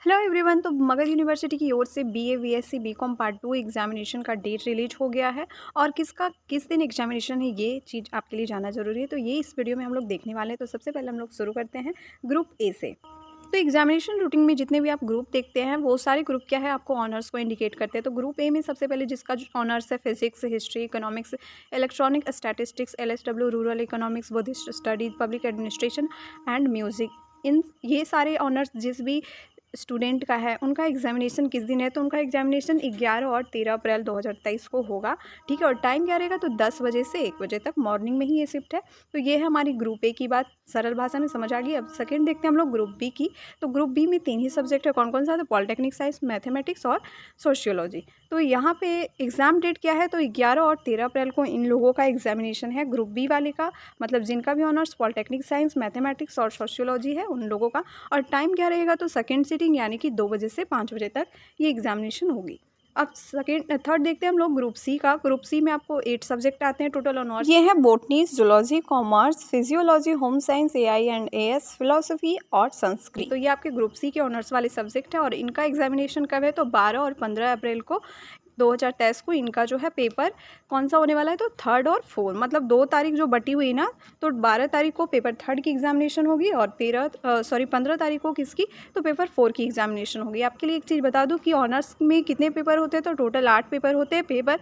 Hello everyone. तो Magadh university की ओर से BA BSc BCom part 2 examination का डेट रिलीज हो गया है और किसका किस दिन एग्जामिनेशन है ये चीज़ आपके लिए जानना ज़रूरी है। तो ये इस वीडियो में हम लोग देखने वाले हैं। तो सबसे पहले हम लोग शुरू करते हैं ग्रुप ए से। तो एग्जामिनेशन रूटीन में जितने भी आप ग्रुप देखते हैं वो सारे ग्रुप क्या है आपको ऑनर्स को इंडिकेट करते हैं। तो ग्रुप ए में सबसे पहले जिसका ऑनर्स है physics, history, economics, electronic statistics, LSW, rural economics, Buddhist studies, public administration and music, इन ये सारे ऑनर्स जिस भी स्टूडेंट का है उनका एग्जामिनेशन किस दिन है। तो उनका एग्जामिनेशन 11 और 13 अप्रैल 2023 को होगा। ठीक है। और टाइम क्या रहेगा तो 10 बजे से 1 बजे तक मॉर्निंग में ही ये शिफ्ट है। तो ये है हमारी ग्रुप ए की बात, सरल भाषा में समझ आ गई। अब सेकंड देखते हैं हम लोग ग्रुप बी की। तो ग्रुप बी में 3 ही सब्जेक्ट है। कौन कौन सा? तो पॉलिटेक्निक साइंस, मैथमेटिक्स और सोशियोलॉजी। तो यहाँ पे एग्ज़ाम डेट क्या है तो 11 और 13 अप्रैल को इन लोगों का एग्जामिनेशन है, ग्रुप बी वाले का, मतलब जिनका भी ऑनर्स पॉलिटेक्निक साइंस, मैथमेटिक्स और सोशियोलॉजी है उन लोगों का। और टाइम क्या रहेगा तो सेकेंड सीटिंग यानी कि 2 बजे से 5 बजे तक ये एग्जामिनेशन होगी। अब थर्ड देखते हैं हम लोग ग्रुप सी का। ग्रुप सी में आपको 8 सब्जेक्ट आते हैं टोटल ऑनर्स। ये है botany, zoology, commerce, physiology, home science, AI and as, philosophy और संस्कृत। तो ये आपके ग्रुप सी के ऑनर्स वाले सब्जेक्ट है और इनका एग्जामिनेशन कब है तो 12 और 15 अप्रैल को 2023 को इनका जो है पेपर कौन सा होने वाला है तो 3rd और 4, मतलब 2 तारीख जो बटी हुई ना, तो 12 तारीख को पेपर 3rd की एग्जामिनेशन होगी और 15 तारीख को किसकी तो पेपर 4 की एग्जामिनेशन होगी। आपके लिए एक चीज़ बता दूं कि ऑनर्स में कितने पेपर होते हैं तो टोटल 8 पेपर होते हैं। पेपर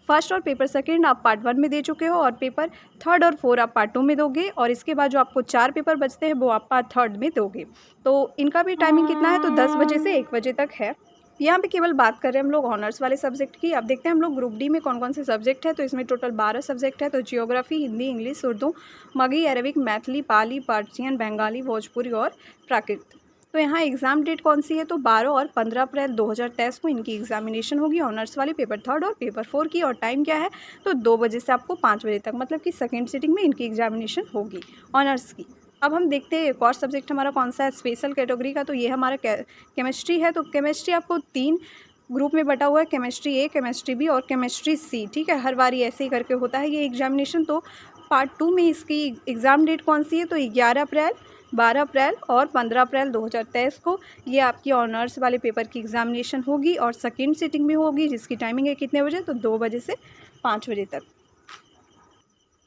फर्स्ट और पेपर सेकंड आप पार्ट 1 में दे चुके हो और पेपर 3rd और 4 आप पार्ट 2 में दोगे और इसके बाद जो आपको 4 पेपर बचते हैं वो आप पार्ट 3rd में दोगे। तो इनका भी टाइमिंग कितना है तो 10 बजे से 1 बजे तक है। यहाँ पे केवल बात कर रहे हैं हम लोग ऑनर्स वाले सब्जेक्ट की। अब देखते हैं हम लोग ग्रुप डी में कौन कौन से सब्जेक्ट है। तो इसमें टोटल 12 सब्जेक्ट है। तो geography, Hindi, English, Urdu, Magahi, Arabic, Maithili, Pali, Persian, Bengali, Bhojpuri और प्राकृत। तो यहाँ एग्जाम डेट कौन सी है तो 12 और 15 अप्रैल 2023 को इनकी एग्जामिनेशन होगी ऑनर्स वाली, पेपर 3rd और पेपर 4 की। और टाइम क्या है तो 2 बजे से आपको 5 बजे तक, मतलब कि सेकेंड सीटिंग में इनकी एग्जामिनेशन होगी ऑनर्स की। अब हम देखते हैं एक और सब्जेक्ट हमारा कौन सा है स्पेशल कैटेगरी का। तो ये हमारा केमिस्ट्री है। तो केमिस्ट्री आपको 3 ग्रुप में बटा हुआ है, केमिस्ट्री ए, केमिस्ट्री बी और केमिस्ट्री सी। ठीक है, हर बार ऐसे ही करके होता है ये एग्जामिनेशन। तो पार्ट 2 में इसकी एग्ज़ाम डेट कौन सी है तो 11 अप्रैल, 12 अप्रैल और 15 अप्रैल 2023 को ये आपकी ऑनर्स वाले पेपर की एग्जामिनेशन होगी और सेकेंड सीटिंग में होगी, जिसकी टाइमिंग है कितने बजे तो 2 बजे से 5 बजे तक।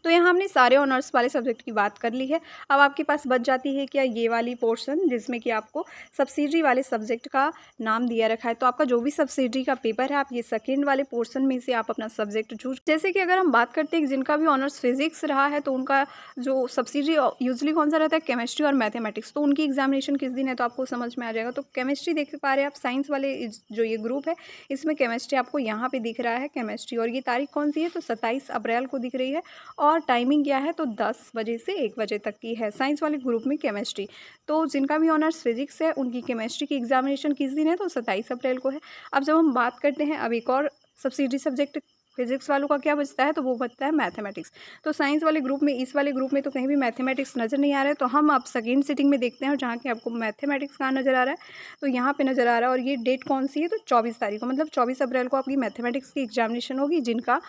तो यहाँ हमने सारे ऑनर्स वाले सब्जेक्ट की बात कर ली है। अब आपके पास बच जाती है क्या ये वाली पोर्शन जिसमें कि आपको सब्सिडरी वाले सब्जेक्ट का नाम दिया रखा है। तो आपका जो भी सब्सिडरी का पेपर है आप ये सेकेंड वाले पोर्शन में से आप अपना सब्जेक्ट चूज, जैसे कि अगर हम बात करते हैं जिनका भी ऑनर्स फिजिक्स रहा है तो उनका जो सब्सिडरी यूजली कौन सा रहता है केमिस्ट्री और मैथमेटिक्स। तो उनकी एग्जामिनेशन किस दिन है तो आपको समझ में आ जाएगा। तो केमिस्ट्री देख पा रहे हैं आप, साइंस वाले जो ये ग्रुप है इसमें केमिस्ट्री आपको यहाँ पे दिख रहा है केमिस्ट्री, और ये तारीख कौन सी है तो 27 अप्रैल को दिख रही है और टाइमिंग क्या है तो 10 बजे से 1 बजे तक की है साइंस वाले ग्रुप में केमिस्ट्री। तो जिनका भी ऑनर्स फिजिक्स है उनकी केमिस्ट्री की एग्जामिनेशन किस दिन है तो 27 अप्रैल को है। अब जब हम बात करते हैं अब एक और सब्सिडरी सब्जेक्ट फिजिक्स वालों का क्या बचता है तो वो बचता है मैथमेटिक्स। तो साइंस वाले ग्रुप में, इस वाले ग्रुप में तो कहीं भी मैथमेटिक्स नज़र नहीं आ रहा है। तो हम अब सेकेंड सीटिंग में देखते हैं जहाँ के आपको मैथमेटिक्स कहाँ नज़र आ रहा है तो यहाँ पे नज़र आ रहा है। और ये डेट कौन सी है तो 24 तारीख को, मतलब 24 अप्रैल को आपकी मैथमेटिक्स की एग्जामिनेशन होगी जिनका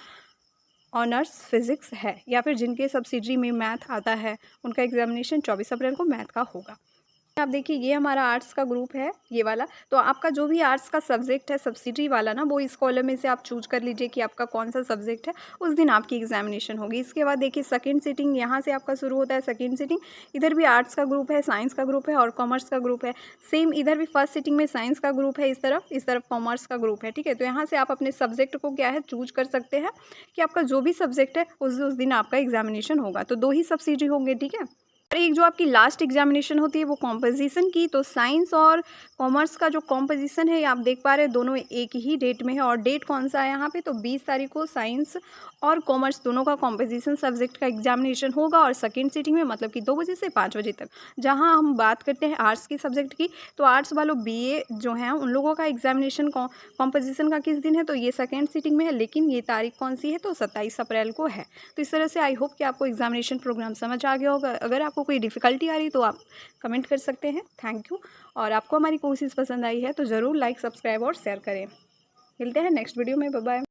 ऑनर्स फिजिक्स है या फिर जिनके सब्सिडरी में मैथ आता है उनका एग्जामिनेशन 24 अप्रैल को मैथ का होगा। आप देखिए ये हमारा आर्ट्स का ग्रुप है ये वाला। तो आपका जो भी आर्ट्स का सब्जेक्ट है सब्सिडरी वाला ना वो इस कॉलम में से आप चूज कर लीजिए कि आपका कौन सा सब्जेक्ट है, उस दिन आपकी एग्जामिनेशन होगी। इसके बाद देखिए सेकंड सीटिंग यहाँ से आपका शुरू होता है। सेकंड सीटिंग इधर भी आर्ट्स का ग्रुप है, साइंस का ग्रुप है और कॉमर्स का ग्रुप है। सेम इधर भी फर्स्ट सीटिंग में साइंस का ग्रुप है, इस तरफ कॉमर्स का ग्रुप है। ठीक है, तो यहाँ से आप अपने सब्जेक्ट को क्या है चूज कर सकते हैं कि आपका जो भी सब्जेक्ट है उस दिन आपका एग्जामिनेशन होगा। तो 2 ही सब्सिडरी होंगे। ठीक है, और एक जो आपकी लास्ट एग्जामिनेशन होती है वो कॉम्पोजिशन की। तो साइंस और कॉमर्स का जो कॉम्पोजिशन है आप देख पा रहे हैं दोनों एक ही डेट में है। और डेट कौन सा है यहाँ पे तो 20 तारीख को साइंस और कॉमर्स दोनों का कॉम्पोजिशन सब्जेक्ट का एग्जामिनेशन होगा और सेकेंड सीटिंग में मतलब कि 2 बजे से 5 बजे तक। जहाँ हम बात करते हैं आर्ट्स के सब्जेक्ट की तो आर्ट्स वालों बीए जो हैं उन लोगों का एग्जामिनेशन कॉम्पोजिशन का किस दिन है तो ये सेकेंड सीटिंग में है, लेकिन ये तारीख कौन सी है तो 27 अप्रैल को है। तो इस तरह से आई होप कि आपको एग्जामिनेशन प्रोग्राम समझ आ गया होगा। अगर आपको कोई डिफ़िकल्टी आ रही तो आप कमेंट कर सकते हैं। Thank you. और आपको हमारी कोशिश पसंद आई है तो ज़रूर लाइक, सब्सक्राइब और शेयर करें। मिलते हैं नेक्स्ट वीडियो में। Bye bye.